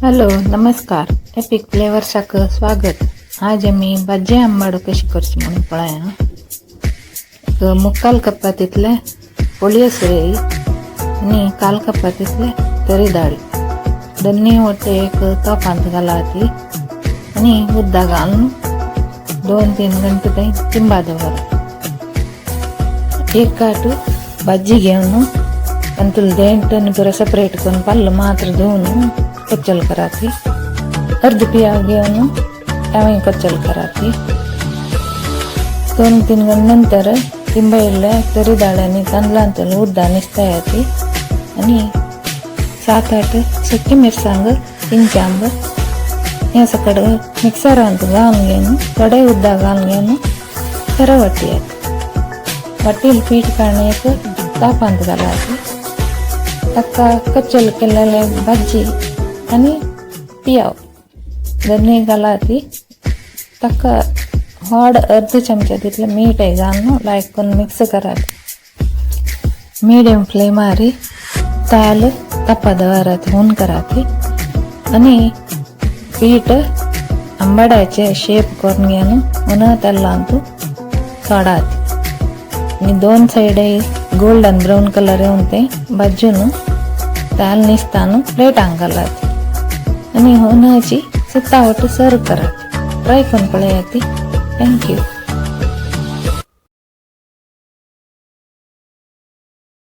Hello नमस्कार epic फ्लेवर्साक स्वागत. आज आम्ही भाजी आंबाडो कशी करची म्हणून पळया. मुक्काल कप्पा तितले पोळी सुरई आणि काल कप्पा तितले तरी डाळी दोन्ही ಒಟ್ಟೆ एक तोपांत घालाती आणि उद्दा घालून 2-3 ಗಂಟೆ ताई तिंबाद एक काट भाजी घेऊन अंतुल देंट आणि पुरा सेपरेट करून पाल्लं मात्र धुवून कच्चल कराती. अर्ध पिया घेऊन त्यावेळी कच्चल कराती. 2-3 ಗಂಟೆ नंतर तिंबायला तरी डाळ्याने तांदळांतून उद्दा निसता येते आणि 7-8 सुकी मिरसांग 3 चांब या सगळं मिक्सरांत घालून घेऊन थोडे उद्दा घालून घेऊन खरं वाटी वाटील पीठ काढण्याक तापांत घालायचे. ताका कच्चल केलेले भाजी आणि पियाव दोन्ही घालाती. ताका हॉड अर्ध चमचा तितलं मीठ घालून लायक करून मिक्स करायचं. मीडियम फ्लेम मारी ताल तप्पा दवारात होऊन कराती आणि पीठ आंबाड्याचे शेप करून घेऊन उन्हा त्याला सोडाती आणि 2 साइड गोल्डन ब्राउन कलर येऊन ते भाजून ताल निसताना प्लेटांक घालाती आणि होण्याची सुत्तावट सर्व कराती. ट्राय करून पळयाती. थँक्यू.